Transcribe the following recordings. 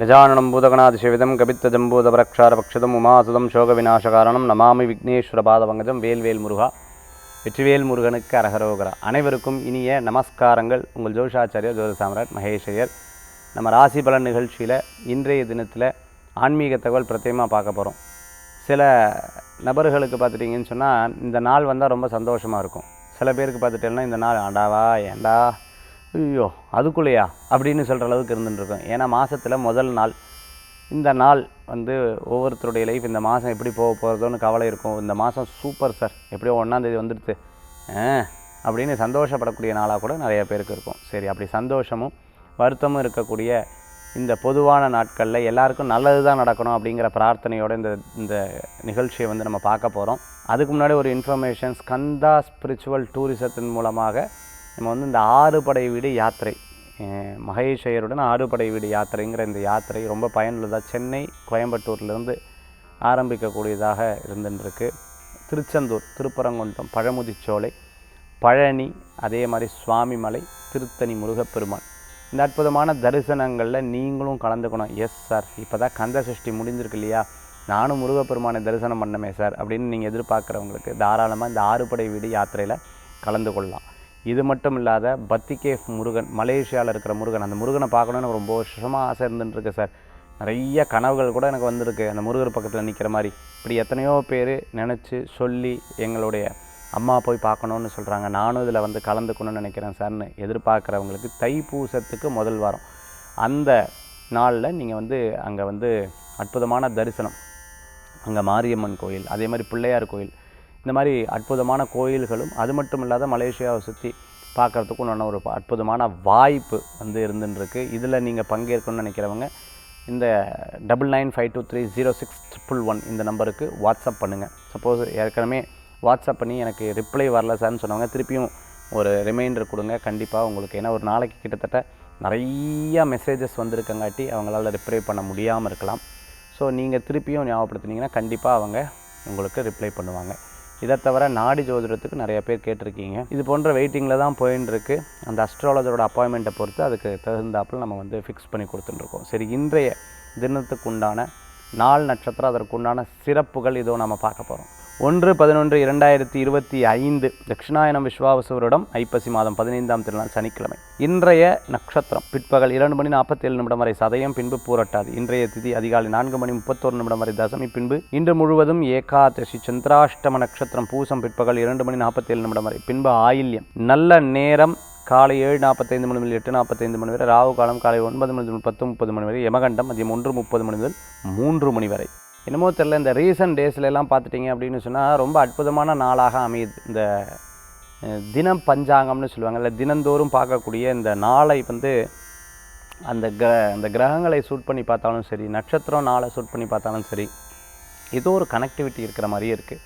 गजाननं भूतगणाधिसेवितं कपित्तजम्बूतपरक्षारपक्षितम् उमासुतं शोकविनाशकारणं नमामि விக்னேஸ்வரபாதபங்கஜம். வேல்வேல் முருகா, வெற்றிவேல் முருகனுக்கு அரகரோகரா. அனைவருக்கும் இனிய நமஸ்காரங்கள். உங்கள் ஜோஷாச்சாரியர் ஜோதி சாம்ராட் மகேஷையர். நம்ம ராசி பலன் நிகழ்ச்சியில் இன்றைய தினத்தில் ஆன்மீக தகவல் பிரத்யேகமாக பார்க்க போகிறோம். சில நபர்களுக்கு பார்த்துட்டிங்கன்னு சொன்னால் இந்த நாள் வந்தால் ரொம்ப சந்தோஷமாக இருக்கும். சில பேருக்கு பார்த்துட்டேன்னா இந்த நாள் ஆண்டாவா ஏண்டா ஐயோ அதுக்குள்ளேயா அப்படின்னு சொல்கிற அளவுக்கு இருந்துட்டுருக்கோம். ஏன்னா மாதத்தில் முதல் நாள் இந்த நாள் வந்து ஒவ்வொருத்தருடைய லைஃப் இந்த மாதம் எப்படி போக போகிறதோன்னு கவலை இருக்கும். இந்த மாதம் சூப்பர் சார், எப்படியோ 1ஆம் தேதி வந்துடுது அப்படின்னு சந்தோஷப்படக்கூடிய நாளாக கூட நிறைய பேருக்கு இருக்கும். சரி, அப்படி சந்தோஷமும் வருத்தமும் இருக்கக்கூடிய இந்த பொதுவான நாட்களில் எல்லாருக்கும் நல்லது தான் நடக்கணும் அப்படிங்கிற பிரார்த்தனையோடு இந்த நிகழ்ச்சியை வந்து நம்ம பார்க்க போகிறோம். அதுக்கு முன்னாடி ஒரு இன்ஃபர்மேஷன், ஸ்கந்தா ஸ்பிரிச்சுவல் டூரிசத்தின் மூலமாக நம்ம வந்து இந்த 6 படை வீடு யாத்திரை, மகேஷையருடன் 6 படை வீடு யாத்திரைங்கிற இந்த யாத்திரை ரொம்ப பயனுள்ளதாக சென்னை கோயம்புத்தூர்லேருந்து ஆரம்பிக்கக்கூடியதாக இருந்துருக்கு. திருச்செந்தூர், திருப்பரங்குன்றம், பழமுதிர்ச்சோலை, பழனி, அதே மாதிரி சுவாமிமலை, திருத்தணி முருகப்பெருமான், இந்த அற்புதமான தரிசனங்களில் நீங்களும் கலந்துக்கணும். எஸ் சார், இப்போ தான் கந்த சஷ்டி முடிஞ்சிருக்கு இல்லையா, நானும் முருகப்பெருமானை தரிசனம் பண்ணமே சார் அப்படின்னு நீங்கள் எதிர்பார்க்குறவங்களுக்கு தாராளமாக இந்த 6 படை வீடு யாத்திரையில் கலந்து கொள்ளலாம். இது மட்டும் இல்லாத பத்திகேஃப் முருகன், மலேசியாவில் இருக்கிற முருகன், அந்த முருகனை பார்க்கணுன்னு எனக்கு ரொம்ப வருஷமாக ஆசை இருந்துட்டுருக்கு சார். நிறைய கனவுகள் கூட எனக்கு வந்திருக்கு அந்த முருகர் பக்கத்தில் நிற்கிற மாதிரி. இப்படி எத்தனையோ பேர் நினச்சி சொல்லி எங்களுடைய அம்மா போய் பார்க்கணுன்னு சொல்கிறாங்க. நானும் இதில் வந்து கலந்துக்கணும்னு நினைக்கிறேன் சார்னு எதிர்பார்க்குறவங்களுக்கு தைப்பூசத்துக்கு முதல் வாரம் அந்த நாளில் நீங்கள் வந்து அங்கே வந்து அற்புதமான தரிசனம், அங்கே மாரியம்மன் கோயில், அதே மாதிரி பிள்ளையார் கோயில், இந்த மாதிரி அற்புதமான கோயில்களும் அது மட்டும் இல்லாத மலேசியாவை சுற்றி பார்க்குறதுக்கும் நல்ல ஒரு அற்புதமான வாய்ப்பு வந்து இருந்துருக்கு. இதில் நீங்கள் பங்கேற்கணும்னு நினைக்கிறவங்க இந்த 9952306111 இந்த நம்பருக்கு வாட்ஸ்அப் பண்ணுங்கள். சப்போஸ் ஏற்கனவே வாட்ஸ்அப் பண்ணி எனக்கு ரிப்ளை வரல சார்னு சொன்னவங்க திருப்பியும் ஒரு ரிமைண்டர் கொடுங்க. கண்டிப்பாக உங்களுக்கு, ஏன்னா ஒரு நாளைக்கு கிட்டத்தட்ட நிறையா மெசேஜஸ் வந்திருக்கங்காட்டி அவங்களால ரிப்ளை பண்ண முடியாமல் இருக்கலாம். ஸோ நீங்கள் திருப்பியும் ஞாபகப்படுத்தினீங்கன்னா கண்டிப்பாக அவங்க உங்களுக்கு ரிப்ளை பண்ணுவாங்க. இதை தவிர நாடி ஜோதிடத்துக்கு நிறைய பேர் கேட்டிருக்கீங்க. இது போன்ற வெயிட்டிங்கில் தான் போயின்னு இருக்கு. அந்த அஸ்ட்ராலஜரோட அப்பாயின்மெண்ட்டை பொறுத்து அதுக்கு தகுந்தாப்பில் நம்ம வந்து ஃபிக்ஸ் பண்ணி கொடுத்துட்டுருக்கோம். சரி, இன்றைய தினத்துக்கு உண்டான நாள் நட்சத்திரம், அதற்குண்டான சிறப்புகள் இதோ நம்ம பார்க்க போகிறோம். 1/11/2025 தட்சிணாயனம் விஸ்வாவசுவரிடம் ஐப்பசி மாதம் 15ஆம் திருநாள் சனிக்கிழமை. இன்றைய நட்சத்திரம் பிற்பகல் 2:47 வரை சதயம், பின்பு பூரட்டாது. இன்றைய திதி அதிகாலை 4:31 வரை தசமி, பின்பு இன்று முழுவதும் ஏகாதசி. சந்திராஷ்டம நட்சத்திரம் பூசம் பிற்பகல் 2:47 வரை, பின்பு ஆயில்யம். நல்ல நேரம் காலை 7:45 முதல் 8:45 வரை, ராகு காலம் காலை 9 முதல் 10:30 வரை, யமகண்டம் மதியம் 1:30 முதல் 3 வரை. என்னமோ தெரில, இந்த ரீசன்ட் டேஸ்லாம் பார்த்துட்டிங்க அப்படின்னு சொன்னால் ரொம்ப அற்புதமான நாளாக அமையுது. இந்த தினம் பஞ்சாங்கம்னு சொல்லுவாங்க, இல்லை தினந்தோறும் பார்க்கக்கூடிய இந்த நாளை வந்து அந்த கிரகங்களை சூட் பண்ணி பார்த்தாலும் சரி, நட்சத்திரம் நாளை சூட் பண்ணி பார்த்தாலும் சரி, ஏதோ ஒரு கனெக்டிவிட்டி இருக்கிற மாதிரியே இருக்குது.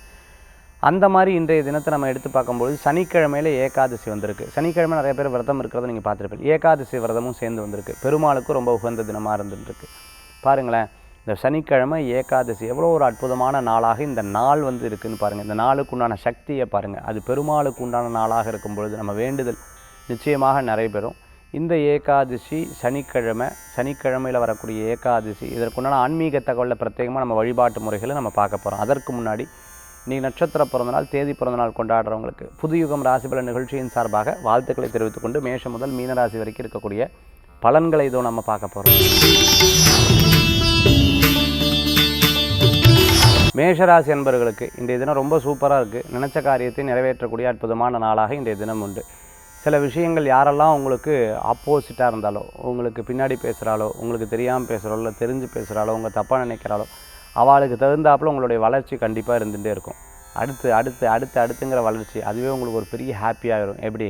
அந்த மாதிரி இன்றைய தினத்தை நம்ம எடுத்து பார்க்கும்போது சனிக்கிழமையில் ஏகாதசி வந்திருக்கு. சனிக்கிழமை நிறைய பேர் விரதம் இருக்கிறத நீங்கள் பார்த்துருப்பீங்க. ஏகாதசி விரதமும் சேர்ந்து வந்திருக்கு. பெருமாளுக்கும் ரொம்ப உகந்த தினமாக இருந்துருக்கு. பாருங்களேன், இந்த சனிக்கிழமை ஏகாதசி எவ்வளோ ஒரு அற்புதமான நாளாக இந்த நாள் வந்து இருக்குதுன்னு பாருங்கள். இந்த நாளுக்கு உண்டான சக்தியை பாருங்கள். அது பெருமாளுக்கு உண்டான நாளாக இருக்கும் பொழுது நம்ம வேண்டுதல் நிச்சயமாக நடைபெறும். இந்த ஏகாதசி சனிக்கிழமையில் வரக்கூடிய ஏகாதசி, இதற்குண்டான ஆன்மீக தகவலில் பிரத்யேகமாக நம்ம வழிபாட்டு முறைகளை நம்ம பார்க்க போகிறோம். அதற்கு முன்னாடி இன்றைக்கி நட்சத்திர பிறந்தநாள், தேதி பிறந்தநாள் கொண்டாடுறவங்களுக்கு புதுயுகம் ராசிபலன் நிகழ்ச்சியின் சார்பாக வாழ்த்துக்களை தெரிவித்துக்கொண்டு மேஷம் முதல் மீனராசி வரைக்கும் இருக்கக்கூடிய பலன்களை இதோ நம்ம பார்க்க போகிறோம். மேஷராசி அன்பர்களுக்கு இன்றைய தினம் ரொம்ப சூப்பராக இருக்குது. நினச்ச காரியத்தை நிறைவேற்றக்கூடிய அற்புதமான நாளாக இன்றைய தினம் உண்டு. சில விஷயங்கள் யாரெல்லாம் உங்களுக்கு ஆப்போசிட்டாக இருந்தாலோ, உங்களுக்கு பின்னாடி பேசுகிறாலோ, உங்களுக்கு தெரியாமல் பேசுகிறாலோ, இல்லை தெரிஞ்சு பேசுகிறாலோ, உங்கள் தப்பாக நினைக்கிறாலோ, அவளுக்கு தகுந்தாப்பில் உங்களுடைய வளர்ச்சி கண்டிப்பாக இருந்துகிட்டே இருக்கும். அடுத்துங்கிற வளர்ச்சி அதுவே உங்களுக்கு ஒரு பெரிய ஹாப்பியாகிடும். எப்படி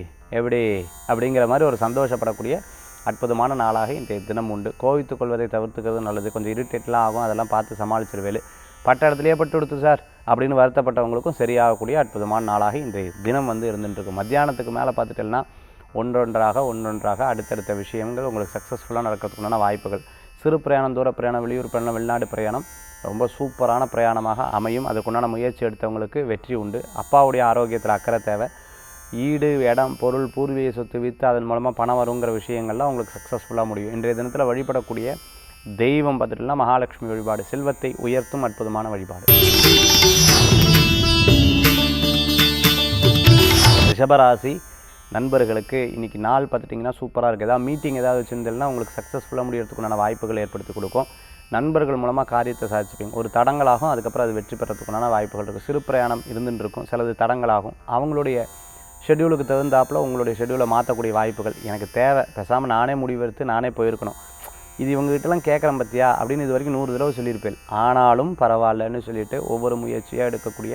அப்படிங்கிற மாதிரி ஒரு சந்தோஷப்படக்கூடிய அற்புதமான நாளாக இன்றைய தினம் உண்டு. கோவித்துக் கொள்வதை தவிர்த்துக்கிறது நல்லது. கொஞ்சம் இரிட்டேட்லாம் ஆகும், அதெல்லாம் பார்த்து சமாளிச்சிருவேலு. பட்ட இடத்துலையே பட்டு கொடுத்து சார் அப்படின்னு வருத்தப்பட்டவங்களுக்கும் சரியாகக்கூடிய அற்புதமான நாளாக இன்றைய தினம் வந்து இருந்துட்டுருக்கு. மத்தியானத்துக்கு மேலே பார்த்துட்டேன்னா ஒன்றொன்றாக அடுத்தடுத்த விஷயங்கள் உங்களுக்கு சக்ஸஸ்ஃபுல்லாக நடக்கிறதுக்குண்டான வாய்ப்புகள். சிறு பிரயாணம், தூர பிரயாணம், வெளியூர் பிரயாணம், வெளிநாடு பிரயாணம் ரொம்ப சூப்பரான பிரயாணமாக அமையும். அதுக்குண்டான முயற்சி எடுத்தவங்களுக்கு வெற்றி உண்டு. அப்பாவுடைய ஆரோக்கியத்தில் அக்கறை தேவை. ஈடு, இடம், பொருள், பூர்வீக சொத்து விற்று அதன் மூலமாக பணம் வருங்கிற விஷயங்கள்லாம் உங்களுக்கு சக்ஸஸ்ஃபுல்லாக முடியும். இன்றைய தினத்தில் வழிபடக்கூடிய தெய்வம் பார்த்துட்டுனா மகாலட்சுமி வழிபாடு, செல்வத்தை உயர்த்தும் அற்புதமான வழிபாடு. ரிஷபராசி நண்பர்களுக்கு இன்றைக்கி நாள் பார்த்துட்டிங்கன்னா சூப்பராக இருக்குது. ஏதாவது மீட்டிங் ஏதாவது வச்சுருந்தேன்னா உங்களுக்கு சக்ஸஸ்ஃபுல்லாக முடியறதுக்குண்டான வாய்ப்புகள் ஏற்படுத்தி கொடுக்கும். நண்பர்கள் மூலமாக காரியத்தை சாதிச்சுப்பீங்க. ஒரு தடங்களாகும், அதுக்கப்புறம் அது வெற்றி பெறத்துக்குண்டான வாய்ப்புகள் இருக்குது. சிறு பிரயாணம் இருந்துட்டு இருக்கும், சிலது தடங்களாகும். அவங்களுடைய ஷெட்யூலுக்கு தகுந்தாப்பில் உங்களுடைய ஷெட்யூலை மாற்றக்கூடிய வாய்ப்புகள். எனக்கு தேவை, பேசாமல் நானே முடிவெடுத்து நானே போயிருக்கணும், இது இவங்ககிட்டலாம் கேட்குறேன் பற்றியா அப்படின்னு இது வரைக்கும் 100 தடவை சொல்லியிருப்பேன். ஆனாலும் பரவாயில்லன்னு சொல்லிவிட்டு ஒவ்வொரு முயற்சியாக எடுக்கக்கூடிய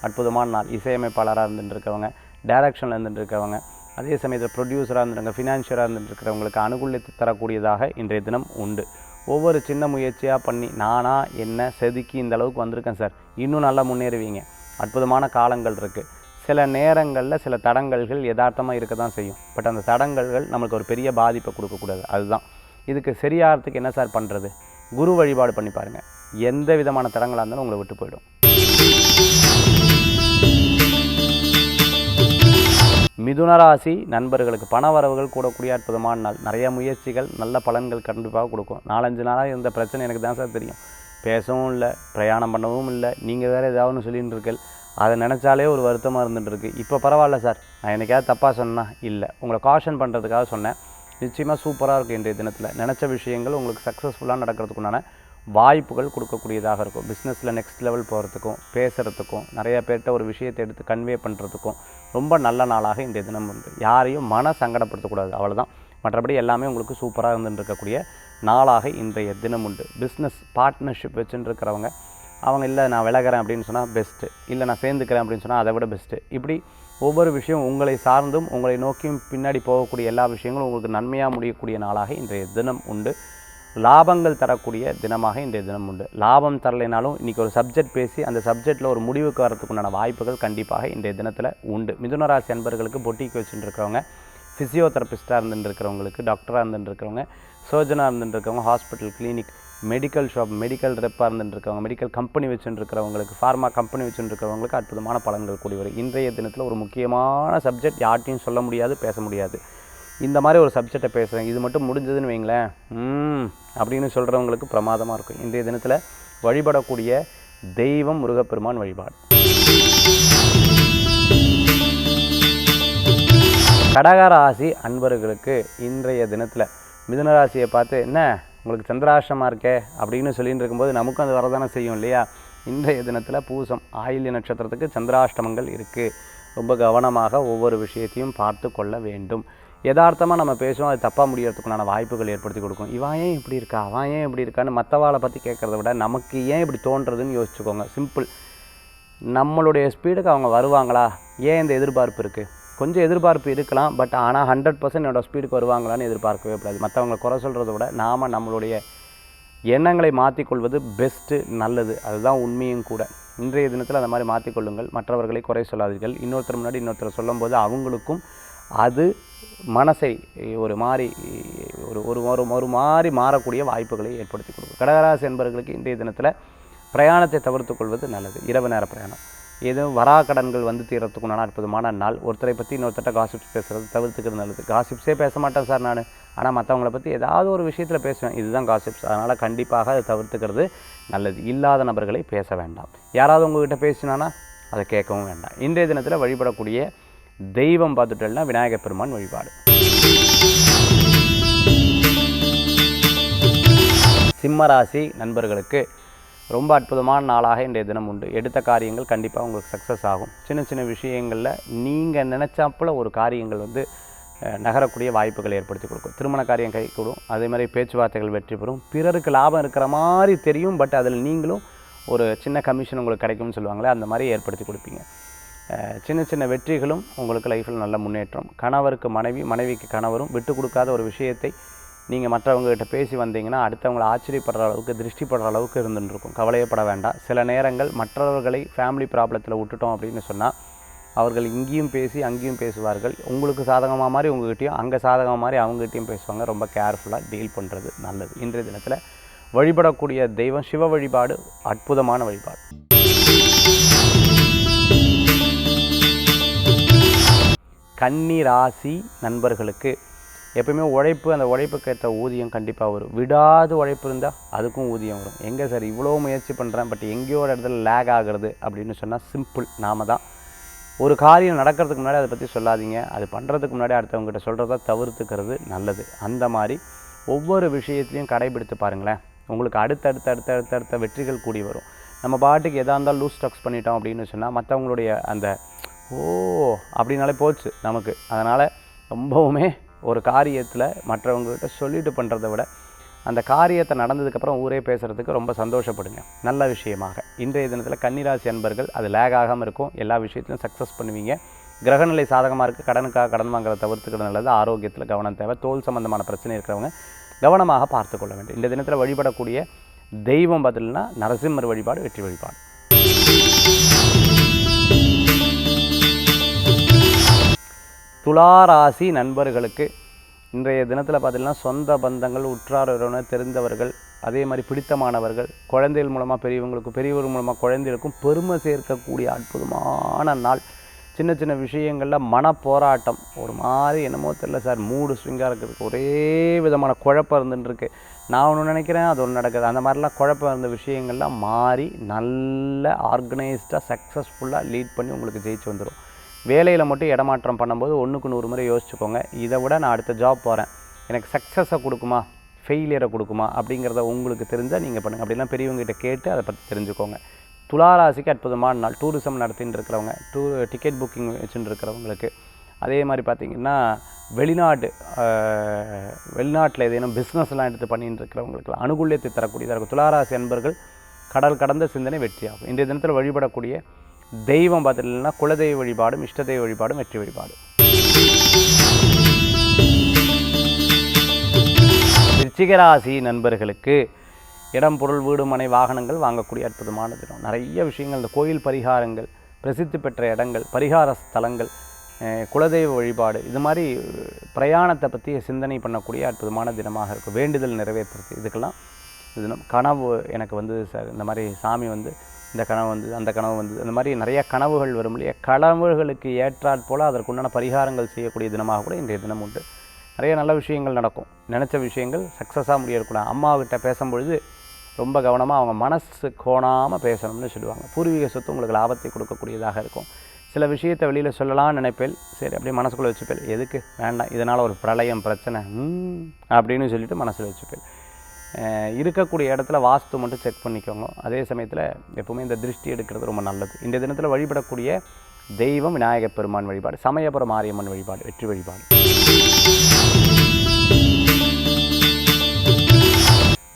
அற்புதமான நாள். இசையமைப்பாளராக இருந்துட்டு இருக்கிறவங்க, டைரக்ஷனில் இருந்துட்டு இருக்கிறவங்க, அதே சமயத்தில் ப்ரொடியூசராக இருந்துருங்க, ஃபினான்ஷியராக இருந்துட்டு இருக்கிறவங்களுக்கு அனுகூலத்தை தரக்கூடியதாக இன்றைய தினம் உண்டு. ஒவ்வொரு சின்ன முயற்சியாக பண்ணி நானாக என்ன செதுக்கி இந்த அளவுக்கு வந்திருக்கேன் சார், இன்னும் நல்லா முன்னேறுவீங்க. அற்புதமான காலங்கள் இருக்குது. சில நேரங்களில் சில தடங்கல்கள் யதார்த்தமாக இருக்க தான் செய்யும். பட் அந்த தடங்கல்கள் நம்மளுக்கு ஒரு பெரிய பாதிப்பை கொடுக்கக்கூடாது. அதுதான் இதுக்கு சரியாகிறதுக்கு என்ன சார் பண்ணுறது? குரு வழிபாடு பண்ணி பாருங்கள். எந்த விதமான தடங்களாக இருந்தாலும் உங்களை விட்டு போயிடும். மிதுனராசி நண்பர்களுக்கு பண வரவுகள் கூடக்கூடிய அற்புதமான நாள். நிறைய முயற்சிகள், நல்ல பலன்கள் கண்டிப்பாக கொடுக்கும். 4-5 நாளாக இருந்த பிரச்சனை எனக்கு தான் சார் தெரியும். பேசவும் இல்லை, பிரயாணம் பண்ணவும் இல்லை, நீங்கள் வேறு ஏதாவது சொல்லின்னு இருக்கீங்க, அதை நினச்சாலே ஒரு வருத்தமாக இருந்துகிட்ருக்கு. இப்போ பரவாயில்ல சார், நான் என்னைக்காவது தப்பாக சொன்னேன்னா இல்லை, உங்களை காஷன் பண்ணுறதுக்காக சொன்னேன். நிச்சயமாக சூப்பராக இருக்கும். இன்றைய தினத்தில் நினச்ச விஷயங்கள் உங்களுக்கு சக்ஸஸ்ஃபுல்லாக நடக்கிறதுக்குண்டான வாய்ப்புகள் கொடுக்கக்கூடியதாக இருக்கும். பிஸ்னஸில் நெக்ஸ்ட் லெவல் போகிறதுக்கும், பேசுகிறதுக்கும், நிறைய பேர்கிட்ட ஒரு விஷயத்தை எடுத்து கன்வே பண்ணுறதுக்கும் ரொம்ப நல்ல நாளாக இன்றைய தினம் உண்டு. யாரையும் மன சங்கடப்படுத்தக்கூடாது, அவ்வளோதான். மற்றபடி எல்லாமே உங்களுக்கு சூப்பராக இருந்துட்டு இருக்கக்கூடிய நாளாக இன்றைய தினம் உண்டு. பிஸ்னஸ் பார்ட்னர்ஷிப் வச்சுட்டு இருக்கிறவங்க, அவங்க இல்லை நான் விலகிறேன் அப்படின்னு சொன்னால் பெஸ்ட்டு, இல்லை நான் சேர்ந்துக்கிறேன் அப்படின்னு சொன்னால் அதை விட பெஸ்ட்டு. இப்படி ஒவ்வொரு விஷயம் உங்களை சார்ந்தும் உங்களை நோக்கியும் பின்னாடி போகக்கூடிய எல்லா விஷயங்களும் உங்களுக்கு நன்மையாக முடியக்கூடிய நாளாக இன்றைய தினம் உண்டு. லாபங்கள் தரக்கூடிய தினமாக இன்றைய தினம் உண்டு. லாபம் தரலைனாலும் இன்றைக்கி ஒரு சப்ஜெக்ட் பேசி அந்த சப்ஜெக்டில் ஒரு முடிவுக்கு வரத்துக்குண்டான வாய்ப்புகள் கண்டிப்பாக இன்றைய தினத்தில் உண்டு. மிதுனராசி அன்பர்களுக்கு பொட்டிக்கு வச்சுட்டு இருக்கிறவங்க, ஃபிசியோதெரபிஸ்ட்டாக இருந்துட்டு இருக்கிறவங்களுக்கு, டாக்டராக இருந்துட்டு இருக்கிறவங்க, சர்ஜனாக இருந்துட்டு இருக்கிறவங்க, hospital, clinic, medical shop, medical ரெப்பாக இருந்துட்டு இருக்கிறவங்க, மெடிக்கல் கம்பெனி வச்சுட்டு இருக்கிறவங்களுக்கு, ஃபார்மா கம்பெனி வச்சுட்டு இருக்கிறவங்களுக்கு அற்புதமான பலன்கள் கூடி வரும். இன்றைய தினத்தில் ஒரு முக்கியமான சப்ஜெக்ட் யார்ட்டையும் சொல்ல முடியாது, பேச முடியாது. இந்த மாதிரி ஒரு சப்ஜெக்டை பேசுகிறேன், இது மட்டும் முடிஞ்சதுன்னு வைங்களேன் அப்படின்னு சொல்கிறவங்களுக்கு பிரமாதமாக இருக்கும். இன்றைய தினத்தில் வழிபடக்கூடிய தெய்வம் முருகப்பெருமான் வழிபாடு. கடகராசி அன்பர்களுக்கு இன்றைய தினத்தில் மிதுனராசியை பார்த்து என்ன உங்களுக்கு சந்திராஷ்டமாக இருக்கே அப்படின்னு சொல்லிட்டு இருக்கும்போது நமக்கும் அது வரதானே செய்யும் இல்லையா? இன்றைய தினத்தில் பூசம் ஆயில்ய நட்சத்திரத்துக்கு சந்திராஷ்டமங்கள் இருக்குது. ரொம்ப கவனமாக ஒவ்வொரு விஷயத்தையும் பார்த்து கொள்ள வேண்டும். யதார்த்தமாக நம்ம பேசுவோம், அது தப்பாக முடியறதுக்குண்டான வாய்ப்புகள் ஏற்படுத்தி கொடுக்கும். இவன் ஏன் இப்படி இருக்கா, அவன் ஏன் இப்படி இருக்கான்னு மற்றவாளை பற்றி கேட்குறத விட நமக்கு ஏன் இப்படி தோன்றதுன்னு யோசிச்சுக்கோங்க. சிம்பிள். நம்மளுடைய ஸ்பீடுக்கு அவங்க வருவாங்களா? ஏன் இந்த எதிர்பார்ப்பு இருக்குது? கொஞ்சம் எதிர்பார்ப்பு இருக்கலாம், பட் ஆனால் 100% என்னோடய ஸ்பீடுக்கு வருவாங்களான்னு எதிர்பார்க்கவே கூடாது. மற்றவங்களை குறை சொல்கிறத விட நாம் நம்மளுடைய எண்ணங்களை மாற்றிக்கொள்வது பெஸ்ட்டு, நல்லது. அதுதான் உண்மையும் கூட. இன்றைய தினத்தில் அந்த மாதிரி மாற்றிக்கொள்ளுங்கள். மற்றவர்களை குறை சொல்லாதீர்கள். இன்னொருத்தர் முன்னாடி இன்னொருத்தர் சொல்லும்போது அவங்களுக்கும் அது மனசை ஒரு மாதிரி ஒரு மாதிரி மாறக்கூடிய வாய்ப்புகளை ஏற்படுத்தி கொடுக்கும். கடகராசி என்பவர்களுக்கு இன்றைய தினத்தில் பிரயாணத்தை தவிர்த்து கொள்வது நல்லது. இரவு நேர பிரயாணம், எதுவும் வராக்கடன்கள் வந்து தீரத்துக்குண்டான அற்புதமான நாள். ஒருத்தரை பற்றி இன்னொருத்தட்ட காசிப்ஸ் பேசுகிறது தவிர்த்துக்கிறது நல்லது. காசிப்ஸே பேச மாட்டேன் சார் நான், ஆனால் மற்றவங்கள பற்றி ஏதாவது ஒரு விஷயத்தில் பேசுவேன், இதுதான் காசிப்ஸ். அதனால் கண்டிப்பாக அதை தவிர்த்துக்கிறது நல்லது. இல்லாத நபர்களை பேச வேண்டாம். யாராவது உங்கள்கிட்ட பேசினானா அதை கேட்கவும் வேண்டாம். இன்றைய தினத்தில் வழிபடக்கூடிய தெய்வம் பார்த்துட்டோம்னா விநாயகப் பெருமான் வழிபாடு. சிம்மராசி நண்பர்களுக்கு ரொம்ப அற்புதமான நாளாக இன்றைய தினம் உண்டு. எடுத்த காரியங்கள் கண்டிப்பாக உங்களுக்கு சக்ஸஸ் ஆகும். சின்ன சின்ன விஷயங்களில் நீங்கள் நினச்சாப்புல ஒரு காரியங்கள் நகரக்கூடிய வாய்ப்புகளை ஏற்படுத்தி கொடுக்கும். திருமண காரியம் கைகூடும். அதே மாதிரி பேச்சுவார்த்தைகள் வெற்றி பெறும். பிறருக்கு லாபம் இருக்கிற மாதிரி தெரியும், பட் அதில் நீங்களும் ஒரு சின்ன கமிஷன் உங்களுக்கு கிடைக்கும்னு சொல்லுவாங்களே, அந்த மாதிரி ஏற்படுத்தி கொடுப்பீங்க. சின்ன சின்ன வெற்றிகளும் உங்களுக்கு லைஃப்பில் நல்ல முன்னேற்றம். கணவருக்கு மனைவி, மனைவிக்கு கணவரும் விட்டு கொடுக்காத ஒரு விஷயத்தை நீங்கள் மற்றவங்ககிட்ட பேசி வந்தீங்கன்னா அடுத்தவங்களை ஆச்சரியப்படுற அளவுக்கு, திருஷ்டிப்படுற அளவுக்கு இருந்துருக்கும். கவலையப்பட வேண்டாம். சில நேரங்கள் மற்றவர்களை ஃபேமிலி ப்ராப்ளத்தில் விட்டுட்டோம் அப்படின்னு சொன்னால் அவர்கள் இங்கேயும் பேசி அங்கேயும் பேசுவார்கள். உங்களுக்கு சாதகமாக மாதிரி உங்கள்கிட்டையும், அங்கே சாதகமாக மாதிரி அவங்ககிட்டையும் பேசுவாங்க. ரொம்ப கேர்ஃபுல்லாக டீல் பண்ணுறது நல்லது. இன்றைய தினத்தில் வழிபடக்கூடிய தெய்வம் சிவ வழிபாடு, அற்புதமான வழிபாடு. கன்னி ராசி நண்பர்களுக்கு எப்பயுமே உழைப்பு, அந்த உழைப்புக்கு ஏற்ற ஊதியம் கண்டிப்பாக வரும். விடாது உழைப்பு இருந்தால் அதுக்கும் ஊதியம் வரும். எங்கே சார் இவ்வளோ முயற்சி பண்ணுறேன் பட் எங்கேயோ ஒரு இடத்துல லேக் ஆகிறது அப்படின்னு சொன்னால் சிம்பிள். நாம தான் ஒரு காரியம் நடக்கிறதுக்கு முன்னாடி அதை பற்றி சொல்லாதீங்க, அது பண்ணுறதுக்கு முன்னாடி அடுத்தவங்ககிட்ட சொல்கிறத தவிர்த்துக்கிறது நல்லது. அந்த மாதிரி ஒவ்வொரு விஷயத்தையும் கடைபிடித்து பாருங்களேன், உங்களுக்கு அடுத்த வெற்றிகள் கூடி வரும். நம்ம பாட்டுக்கு எதாக இருந்தாலும் லூஸ் ஸ்டாக்ஸ் பண்ணிட்டோம் அப்படின்னு சொன்னால் மற்றவங்களுடைய அந்த ஓ அப்படின்னாலே போச்சு நமக்கு. அதனால் ரொம்பவுமே ஒரு காரியத்தில் மற்றவங்ககிட்ட சொல்லிட்டு பண்ணுறதை விட அந்த காரியத்தை நடந்ததுக்கப்புறம் ஊரே பேசுகிறதுக்கு ரொம்ப சந்தோஷப்படுங்க. நல்ல விஷயமாக இன்றைய தினத்தில் கன்னிராசி அன்பர்கள் அது லேக் ஆகாமல் இருக்கும். எல்லா விஷயத்திலும் சக்ஸஸ் பண்ணுவீங்க. கிரகநிலை சாதகமாக இருக்குது. கடனுக்காக கடன் வாங்குறத தவிர்த்துக்கிறது நல்லது. ஆரோக்கியத்தில் கவனம் தேவை. தோல் சம்பந்தமான பிரச்சனை இருக்கிறவங்க கவனமாக பார்த்து கொள்ள வேண்டும். இந்த தினத்தில் வழிபடக்கூடிய தெய்வம் பார்த்தீங்கன்னா நரசிம்மர் வழிபாடு வெற்றி வழிபாடு. துளாராசி நண்பர்களுக்கு இன்றைய தினத்தில் பார்த்திங்கன்னா சொந்த பந்தங்கள், உற்றார் உறவினர், தெரிந்தவர்கள், அதே மாதிரி பிடித்தமானவர்கள், குழந்தைகள் மூலமாக பெரியவங்களுக்கும் பெரியவர் மூலமாக குழந்தைகளுக்கும் பெருமை சேர்க்கக்கூடிய அற்புதமான நாள். சின்ன சின்ன விஷயங்களில் மனப்போராட்டம் ஒரு மாதிரி என்னமோ தெரியல சார், மூடு ஸ்விங்காக இருக்கிறதுக்கு ஒரே விதமான குழப்பம் இருந்துருக்கு. நான் ஒன்று நினைக்கிறேன், அது ஒன்று நடக்குது. அந்த மாதிரிலாம் குழப்பம் இருந்த விஷயங்கள்லாம் மாறி நல்ல ஆர்கனைஸ்டாக சக்ஸஸ்ஃபுல்லாக லீட் பண்ணி உங்களுக்கு ஜெயிச்சு வந்துடும். வேலையில் மட்டும் இடமாற்றம் பண்ணும்போது 1க்கு 100 முறை யோசிச்சுக்கோங்க. இதை விட நான் அடுத்த ஜாப் போகிறேன், எனக்கு சக்ஸஸை கொடுக்குமா ஃபெயிலியரை கொடுக்குமா அப்படிங்கிறத உங்களுக்கு தெரிஞ்சால் நீங்கள் பண்ணுங்கள். அப்படிலாம் பெரியவங்ககிட்ட கேட்டு அதை பற்றி தெரிஞ்சுக்கோங்க. துளாராசிக்கு அற்புதமான நாள். டூரிசம் நடத்தின்னு இருக்கிறவங்க, டிக்கெட் புக்கிங் வச்சுட்டு இருக்கிறவங்களுக்கு, அதே மாதிரி பார்த்திங்கன்னா வெளிநாட்டில் ஏதேனும் பிஸ்னஸ்லாம் எடுத்து பண்ணிட்டு இருக்கிறவங்களுக்குலாம் அனுகூல்யத்தை தரக்கூடியதாக இருக்கும். துளாராசி அன்பர்கள் கடல் கடந்த சிந்தனை வெற்றியாகும். இன்றைய தினத்தில் வழிபடக்கூடிய தெய்வம் பார்த்துட்டீங்கன்னா குலதெய்வ வழிபாடும் இஷ்ட தெய்வ வழிபாடும் வெற்றி வழிபாடு. விருச்சிகராசி நண்பர்களுக்கு இடம், பொருள், வீடு, மனை, வாகனங்கள் வாங்கக்கூடிய அற்புதமான தினம். நிறைய விஷயங்கள், இந்த கோயில் பரிகாரங்கள், பிரசித்தி பெற்ற இடங்கள், பரிகார ஸ்தலங்கள், குலதெய்வ வழிபாடு, இது மாதிரி பிரயாணத்தை பற்றி சிந்தனை பண்ணக்கூடிய அற்புதமான தினமாக இருக்கும். வேண்டுதல் நிறைவேற்றுறது இதுக்கெல்லாம் தினம். கனவு எனக்கு வந்து இந்த மாதிரி சாமி வந்து இந்த கனவு வந்து அந்த கனவு வந்து அந்த மாதிரி நிறைய கனவுகள் வரும் இல்லையா, கனவுகளுக்கு ஏற்றாற் போல் அதற்குண்டான பரிகாரங்கள் செய்யக்கூடிய தினமாக கூட இன்றைய தினம் உண்டு. நிறைய நல்ல விஷயங்கள் நடக்கும். நினச்ச விஷயங்கள் சக்ஸஸாக முடியக்கூடாது. அம்மாக்கிட்ட பேசும்பொழுது ரொம்ப கவனமாக அவங்க மனசு கோணாமல் பேசணும்னு சொல்லுவாங்க. பூர்வீக சொத்து உங்களுக்கு லாபத்தை கொடுக்கக்கூடியதாக இருக்கும். சில விஷயத்தை வெளியில் சொல்லலாம்னு நினைப்பேன், சரி அப்படியே மனசுக்குள்ளே வச்சுப்பேன், எதுக்கு வேண்டாம், இதனால் ஒரு பிரளயம் பிரச்சனை அப்படின்னு சொல்லிவிட்டு மனசில் வச்சுப்பேன். இருக்கக்கூடிய இடத்துல வாஸ்து மட்டும் செக் பண்ணிக்கோங்க. அதே சமயத்தில் எப்போவுமே இந்த திருஷ்டி எடுக்கிறது ரொம்ப நல்லது. இந்த தினத்தில் வழிபடக்கூடிய தெய்வம் விநாயகப் பெருமான் வழிபாடு, சமயபுரம் மாரியம்மன் வழிபாடு வெற்றி வழிபாடு.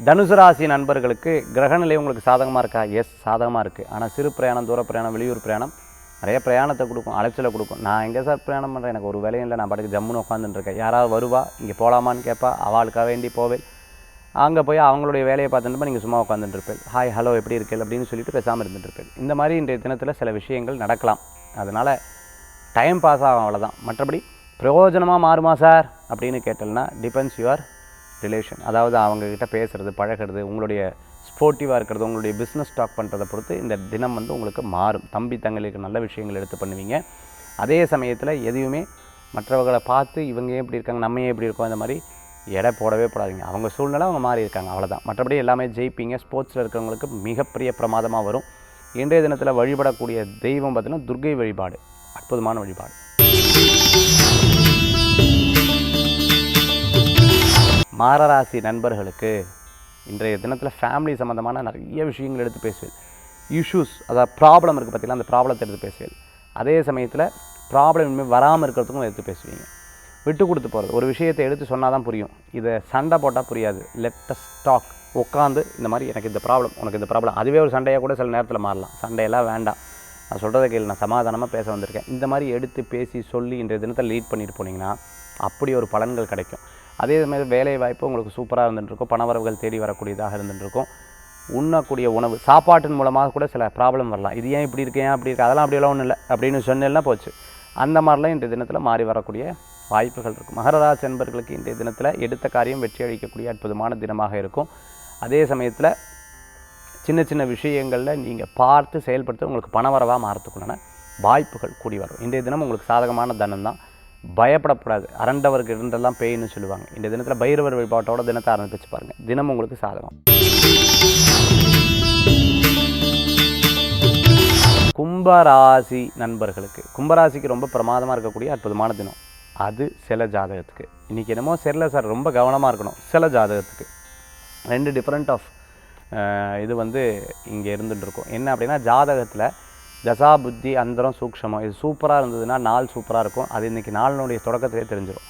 தனுசு ராசி நண்பர்களுக்கு கிரகநிலை உங்களுக்கு சாதகமாக இருக்கா? எஸ், சாதகமாக இருக்குது. ஆனால் சிறு பிரயாணம், தூர பிரயாணம், வெளியூர் பிரயாணம் நிறைய பிரயாணத்தை கொடுக்கும், அலைச்சலை கொடுக்கும். நான் எங்கே சார் பிரயாணம் பண்ணுறேன், எனக்கு ஒரு வேலையும் இல்லை, நான் பாட்டுக்கு ஜம்முன்னு உட்காந்துட்டுருக்கேன். யாராவது வருவா, இங்கே போகலாமான்னு கேட்பா, அவளுக்காக வேண்டி போவேன். அங்கே போய் அவங்களுடைய வேலையை பார்த்துட்டு நீங்கள் சும்மா உட்காந்துட்டுருப்பேன். ஹாய் ஹலோ எப்படி இருக்கேன் அப்படின்னு சொல்லிட்டு பேசாமல் இருந்துட்டுருப்பேன். இந்த மாதிரி இன்றைய தினத்தில் சில விஷயங்கள் நடக்கலாம். அதனால் டைம் பாஸ் ஆகும், அவ்வளோதான். மற்றபடி பிரயோஜனமாக மாறுமா சார் அப்படின்னு கேட்டல்னா டிபெண்ட்ஸ் யுவர் ரிலேஷன். அதாவது அவங்கக்கிட்ட பேசுகிறது, பழகிறது, உங்களுடைய ஸ்போர்ட்டிவாக இருக்கிறது, உங்களுடைய பிஸ்னஸ் ஸ்டாக் பண்ணுறதை பொறுத்து இந்த தினம் வந்து உங்களுக்கு மாறும். தம்பி தங்களுக்கு நல்ல விஷயங்கள் எடுத்து பண்ணுவீங்க. அதே சமயத்தில் எதையுமே மற்றவர்களை பார்த்து இவங்க ஏன் இப்படி இருக்காங்க, நம்ம ஏன் இப்படி இருக்கோம், இந்த மாதிரி எடை போடவே போடாதீங்க. அவங்க சூழ்நிலை அவங்க மாறி இருக்காங்க, அவ்வளோதான். மற்றபடி எல்லாமே ஜெயிப்பீங்க. ஸ்போர்ட்ஸில் இருக்கிறவங்களுக்கு மிகப்பெரிய பிரமாதமாக வரும். இன்றைய தினத்தில் வழிபடக்கூடிய தெய்வம் பார்த்திங்கன்னா துர்க்கை வழிபாடு, அற்புதமான வழிபாடு. மாரராசி நண்பர்களுக்கு இன்றைய தினத்தில் ஃபேமிலி சம்மந்தமான நிறைய விஷயங்கள் எடுத்து பேசுவேன். இஷ்யூஸ், அதாவது ப்ராப்ளம் இருக்குது பார்த்திங்கன்னா, அந்த ப்ராப்ளத்தை எடுத்து பேசுவேன். அதே சமயத்தில் ப்ராப்ளம் இனிமேல் வராமல் இருக்கிறதுக்கும் எடுத்து பேசுவீங்க. விட்டு கொடுத்து போகிறது, ஒரு விஷயத்தை எடுத்து சொன்னால் தான் புரியும். இதை சண்டை போட்டால் புரியாது. லெட் அஸ் டாக், உட்காந்து இந்த மாதிரி எனக்கு இந்த ப்ராப்ளம், உனக்கு இந்த ப்ராப்ளம், அதுவே ஒரு சண்டையாக கூட சில நேரத்தில் மாறலாம். சண்டையெல்லாம் வேண்டாம், நான் சொல்கிறத கேள்வி, நான் சமாதானமாக பேச வந்திருக்கேன். இந்த மாதிரி எடுத்து பேசி சொல்லி இன்றைய தினத்தை லீட் பண்ணிட்டு போனீங்கன்னா அப்படி ஒரு பலன்கள் கிடைக்கும். அதே மாதிரி வேலை வாய்ப்பு உங்களுக்கு சூப்பராக இருந்துட்டுருக்கும். பணவரவுகள் தேடி வரக்கூடியதாக இருந்துட்டுருக்கும். உண்ணக்கூடிய உணவு, சாப்பாட்டின் மூலமாக கூட சில ப்ராப்ளம் வரலாம். இது ஏன் இப்படி இருக்கேன், அப்படி இருக்குது, அதெல்லாம் அப்படியெல்லாம் ஒன்றும் இல்லை அப்படின்னு சொன்னேன்னா போச்சு. அந்த மாதிரிலாம் இன்றைய தினத்தில் மாறி வரக்கூடிய வாய்ப்புகள் இருக்கும். மகர ராசி என்பர்களுக்கு இன்றைய தினத்தில் எடுத்த காரியம் வெற்றி அளிக்கக்கூடிய அற்புதமான தினமாக இருக்கும். அதே சமயத்தில் சின்ன சின்ன விஷயங்களில் நீங்கள் பார்த்து செயல்படுத்த உங்களுக்கு பணவரவாக மாறத்துக்குள்ளான வாய்ப்புகள் கூடி வரும். இன்றைய தினம் உங்களுக்கு சாதகமான தனம் தான். பயப்படக்கூடாது. அரண்டவருக்கு இருந்தெல்லாம் பேய்ன்னு சொல்லுவாங்க. இந்த தினத்தில் பைரவர் வழிபாட்டோட தினத்தை ஆரம்பிச்சு பாருங்கள். தினம் உங்களுக்கு சாதகம். கும்பராசி நண்பர்களுக்கு, கும்பராசிக்கு ரொம்ப பிரமாதமாக இருக்கக்கூடிய அற்புதமான தினம். அது சில ஜாதகத்துக்கு இன்றைக்கி என்னமோ சரியில்லை சார், ரொம்ப கவனமாக இருக்கணும். சில ஜாதகத்துக்கு 2 டிஃப்ரெண்ட் ஆஃப் இது இங்கே இருந்துகிட்ருக்கும். என்ன அப்படின்னா, ஜாதகத்தில் தசா புத்தி அந்தரம் சூக்ஷமம் இது சூப்பராக இருந்ததுன்னா நாள் சூப்பராக இருக்கும். அது இன்றைக்கி நாளினுடைய தொடக்கத்திலே தெரிஞ்சிடும்.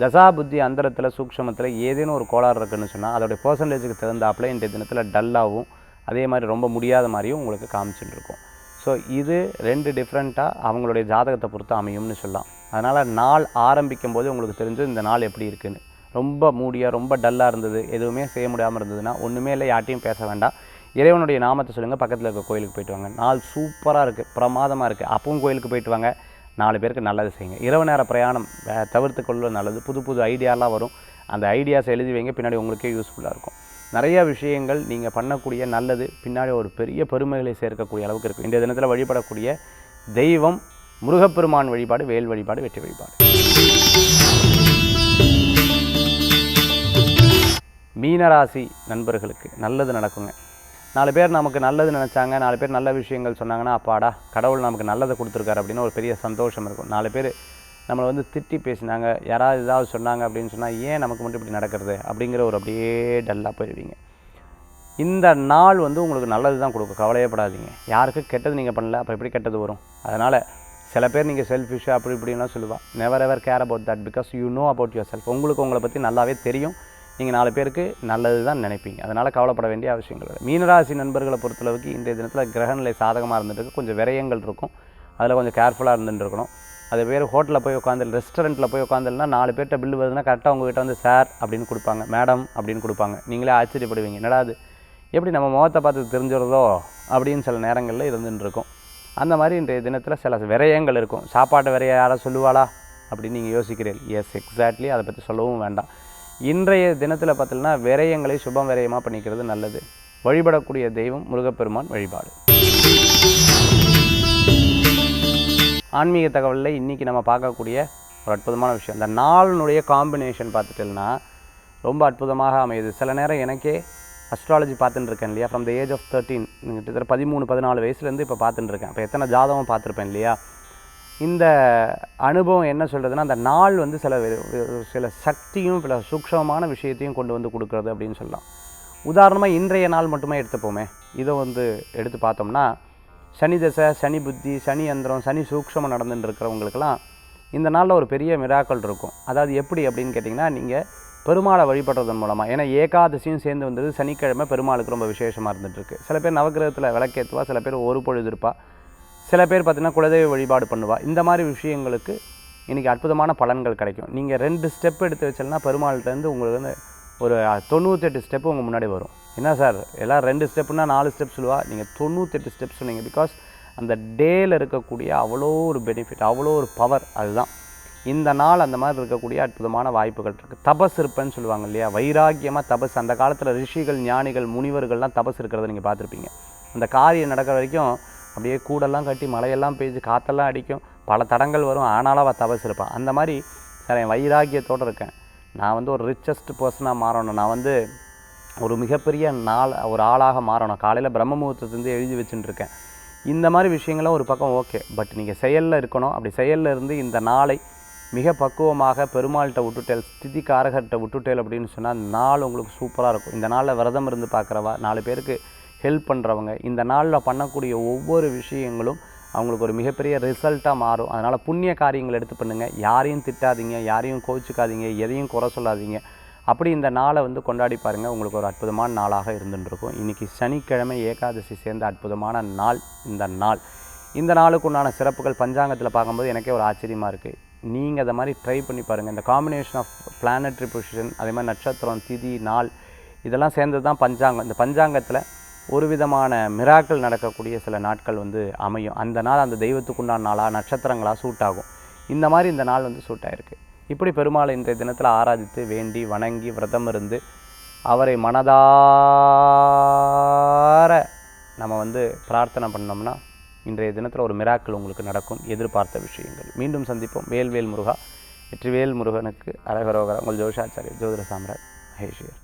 தசா புத்தி அந்தரத்தில் சூக்ஷமத்தில் ஏதேனும் ஒரு கோளாறு இருக்குதுன்னு சொன்னால் அதோடைய பர்சன்டேஜுக்கு தகுந்தாப்பில் இன்றைய தினத்தில் டல்லாகவும் அதே மாதிரி ரொம்ப முடியாத மாதிரியும் உங்களுக்கு காமிச்சுட்டு இருக்கும். ஸோ இது 2 டிஃப்ரெண்ட்டாக அவங்களுடைய ஜாதகத்தை பொறுத்து அமையும்னு சொல்லலாம். அதனால் நாள் ஆரம்பிக்கும் போது உங்களுக்கு தெரிஞ்சு இந்த நாள் எப்படி இருக்குதுன்னு. ரொம்ப மூடியாக ரொம்ப டல்லாக இருந்தது, எதுவுமே செய்ய முடியாமல் இருந்ததுன்னா ஒன்றுமே இல்லை, யார்ட்டையும் பேச வேண்டாம், இறைவனுடைய நாமத்தை சொல்லுங்கள், பக்கத்தில் இருக்க கோயிலுக்கு போய்ட்டு வாங்க. நாள் சூப்பராக இருக்குது, பிரமாதமாக இருக்குது, அப்பவும் கோயிலுக்கு போய்ட்டு வாங்க, 4 பேருக்கு நல்லது செய்யுங்க. இரவு நேர பிரயாணம் தவிர்த்து கொள்ள நல்லது. புது புது ஐடியாலாம் வரும், அந்த ஐடியாஸ் எழுதி வைங்க, பின்னாடி உங்களுக்கே யூஸ்ஃபுல்லாக இருக்கும். நிறைய விஷயங்கள் நீங்கள் பண்ணக்கூடிய நல்லது பின்னாடி ஒரு பெரிய பெருமைகளை சேர்க்கக்கூடிய அளவுக்கு இருக்கும். இன்றைய தினத்தில் வழிபடக்கூடிய தெய்வம் முருகப்பெருமான் வழிபாடு, வேல் வழிபாடு, வெற்றி வழிபாடு. மீனராசி நண்பர்களுக்கு நல்லது நடக்குங்க. 4 பேர் நமக்கு நல்லது நினச்சாங்க, 4 பேர் நல்ல விஷயங்கள் சொன்னாங்கன்னா, அப்பாடா கடவுள் நமக்கு நல்லதை கொடுத்துருக்காரு அப்படின்னு ஒரு பெரிய சந்தோஷம் இருக்கும். 4 பேர் நம்மளை திட்டி பேசினாங்க, யாராவது ஏதாவது சொன்னாங்க அப்படின்னு சொன்னால், ஏன் நமக்கு மட்டும் இப்படி நடக்கிறது அப்படிங்கிற ஒரு அப்படியே டல்லாக போயிடுவீங்க. இந்த நாள் உங்களுக்கு நல்லது தான் கொடுக்கும், கவலையப்படாதீங்க. யாருக்கு கெட்டது நீங்கள் பண்ணல, அப்போ எப்படி கெட்டது வரும்? அதனால் சில பேர் நீங்கள் செல்ஃபிஷாக அப்படி இப்படின்லாம் சொல்லுவாள். Never ever care about that, because you know about your self. உங்களுக்கு உங்களை பற்றி நல்லாவே தெரியும், நீங்கள் 4 பேருக்கு நல்லது தான் நினைப்பீங்க. அதனால் கவலைப்பட வேண்டிய அவசியங்கள் இல்லை. மீனராசி நண்பர்களை பொறுத்தளவுக்கு இன்றைய தினத்தில் கிரகநிலை சாதகமாக இருந்துட்டு கொஞ்சம் விரயங்கள் இருக்கும், அதில் கொஞ்சம் கேர்ஃபுல்லாக இருந்துட்டு இருக்கணும். அது பேர் ஹோட்டலில் போய் உட்காந்து, ரெஸ்டாரண்ட்டில் போய் உட்காந்துலனா 4 பேர்கிட்ட பில்லு வருதுன்னா கரெக்டாக உங்கள்கிட்ட சார் அப்படின்னு கொடுப்பாங்க, மேடம் அப்படின்னு கொடுப்பாங்க. நீங்களே ஆச்சரியப்படுவீங்க, என்னடா அது எப்படி நம்ம முகத்தை பார்த்து தெரிஞ்சுறதோ அப்படின்னு சில நேரங்களில் இருந்துட்டு இருக்கும். அந்த மாதிரி இன்றைய தினத்தில் சில விரயங்கள் இருக்கும். சாப்பாட்டு விரைய யாரை சொல்லுவாளா அப்படின்னு நீங்கள் யோசிக்கிறீர்கள். எஸ், எக்ஸாக்ட்லி, அதை பற்றி சொல்லவும் வேண்டாம். இன்றைய தினத்தில் பார்த்தீங்கன்னா விரயங்களை சுபம் விரயமாக பண்ணிக்கிறது நல்லது. வழிபடக்கூடிய தெய்வம் முருகப்பெருமான் வழிபாடு. ஆன்மீக தகவலில் இன்றைக்கி நம்ம பார்க்கக்கூடிய ஒரு அற்புதமான விஷயம், இந்த நாளினுடைய காம்பினேஷன் பார்த்துட்டோம்னா ரொம்ப அற்புதமாக அமையுது. சில நேரம் எனக்கே அஸ்ட்ராலஜி பார்த்துட்டு இருக்கேன் இல்லையா, ஃப்ரம் த ஏஜ் ஆஃப் 13, கிட்டத்தட்ட 13-14 வயசுலேருந்து இப்போ பார்த்துட்டு இருக்கேன். இப்போ எத்தனை ஜாதகம் பார்த்துருப்பேன் இல்லையா. இந்த அனுபவம் என்ன சொல்கிறதுனா, அந்த நாள் சில சக்தியும் சில சூக்ஷமமான விஷயத்தையும் கொண்டு கொடுக்குறது அப்படின்னு சொல்லலாம். உதாரணமாக இன்றைய நாள் மட்டுமே எடுத்துப்போமே. இதை எடுத்து பார்த்தோம்னா, சனி தசை, சனி புத்தி, சனி யந்திரம், சனி சூக்ஷமம் நடந்துட்டு இருக்கிறவங்களுக்கெல்லாம் இந்த நாளில் ஒரு பெரிய மிராக்கள் இருக்கும். அதாவது எப்படி அப்படின்னு கேட்டிங்கன்னா, நீங்கள் பெருமாளை வழிபடுறதன் மூலமாக, ஏன்னா ஏகாதசியும் சேர்ந்து வந்தது சனிக்கிழமை பெருமாளுக்கு ரொம்ப விசேஷமாக இருந்துகிட்ருக்கு. சில பேர் நவகிரகத்தில் விளக்கேற்றுவா, சில பேர் ஒரு பொழுது இருப்பா, சில பேர் பார்த்திங்கன்னா குலதெய்வ வழிபாடு பண்ணுவாள். இந்த மாதிரி விஷயங்களுக்கு இன்றைக்கி அற்புதமான பலன்கள் கிடைக்கும். நீங்கள் 2 ஸ்டெப் எடுத்து வச்சலன்னா பெருமாள்கிட்டேருந்து உங்களுக்கு ஒரு 98 ஸ்டெப்பு உங்கள் முன்னாடி வரும். என்ன சார் எல்லாம் 2 ஸ்டெப்புனா 4 ஸ்டெப் சொல்லுவா, நீங்கள் 98 ஸ்டெப் சொன்னீங்க. பிகாஸ் அந்த டேயில் இருக்கக்கூடிய அவ்வளோ ஒரு பெனிஃபிட், அவ்வளோ ஒரு பவர். அதுதான் இந்த நாள் அந்த மாதிரி இருக்கக்கூடிய அற்புதமான வாய்ப்புகள் இருக்குது. தபஸ் இருப்பேன்னு சொல்லுவாங்க இல்லையா, வைராக்கியமாக தபஸ். அந்த காலத்தில் ரிஷிகள், ஞானிகள், முனிவர்கள்லாம் தபஸ் இருக்கிறத நீங்கள் பார்த்துருப்பீங்க. அந்த காரியம் நடக்கிற வரைக்கும் அப்படியே கூடெல்லாம் கட்டி மழையெல்லாம் பெய்ஞ்சு காற்றெல்லாம் அடிக்கும், பல தடங்கள் வரும், ஆனாலும் அவள் தபஸ் இருப்பான். அந்த மாதிரி சார் என் வைராக்கியத்தோடு இருக்கேன், நான் ஒரு ரிச்சஸ்ட் பர்சனாக மாறணும், நான் ஒரு மிகப்பெரிய ஒரு ஆளாக மாறணும், காலையில் பிரம்ம முகூர்த்தத்துலேருந்து எழுதி வச்சுட்டு இருக்கேன். இந்த மாதிரி விஷயங்கள்லாம் ஒரு பக்கம் ஓகே, பட் நீங்கள் செயலில் இருக்கணும். அப்படி செயலில் இருந்து இந்த நாளை மிக பக்குவமாக பெருமாள்கிட்ட விட்டுட்டேல், ஸ்திதிகாரகர்கிட்ட விட்டுட்டேல் அப்படின்னு சொன்னால் நாள் உங்களுக்கு சூப்பராக இருக்கும். இந்த நாளில் விரதம் இருந்து பார்க்குறவா, 4 பேருக்கு ஹெல்ப் பண்ணுறவங்க, இந்த நாளில் பண்ணக்கூடிய ஒவ்வொரு விஷயங்களும் அவங்களுக்கு ஒரு மிகப்பெரிய ரிசல்ட்டாக மாறும். அதனால் புண்ணிய காரியங்கள் எடுத்து பண்ணுங்கள், யாரையும் திட்டாதீங்க, யாரையும் கோச்சிக்காதீங்க, எதையும் குறை சொல்லாதீங்க. அப்படி இந்த நாளை கொண்டாடி பாருங்கள், உங்களுக்கு ஒரு அற்புதமான நாளாக இருந்துருக்கும். இன்றைக்கி சனிக்கிழமை ஏகாதசி சேர்ந்த அற்புதமான நாள் இந்த நாளுக்கு உண்டான சிறப்புகள் பஞ்சாங்கத்தில் பார்க்கும்போது எனக்கே ஒரு ஆச்சரியமாக இருக்குது. நீங்கள் அதை மாதிரி ட்ரை பண்ணி பாருங்கள். இந்த காம்பினேஷன் ஆஃப் பிளானட்ரி பொசிஷன், அதே மாதிரி நட்சத்திரம், திதி, நாள் இதெல்லாம் சேர்ந்தது தான் பஞ்சாங்கம். இந்த பஞ்சாங்கத்தில் ஒரு விதமான மிராக்கள் நடக்கக்கூடிய சில நாட்கள் அமையும். அந்த நாள் அந்த தெய்வத்துக்குண்டான நாளாக, நட்சத்திரங்களாக சூட் ஆகும். இந்த மாதிரி இந்த நாள் சூட் ஆகிருக்கு. இப்படி பெருமாளை இன்றைய தினத்தில் ஆராதித்து வேண்டி வணங்கி விரதம் இருந்து அவரை மனதார நம்ம பிரார்த்தனை பண்ணோம்னா இன்றைய தினத்தில் ஒரு மிராக்கிள் உங்களுக்கு நடக்கும். எதிர்பார்த்த விஷயங்கள். மீண்டும் சந்திப்போம். வேல்வேல் முருகா, வெற்றிவேல் முருகனுக்கு அரகரோகரா. உங்கள் ஜோஷாச்சாரி ஜோதிட சாம்ராட் மகேஷ்வர்.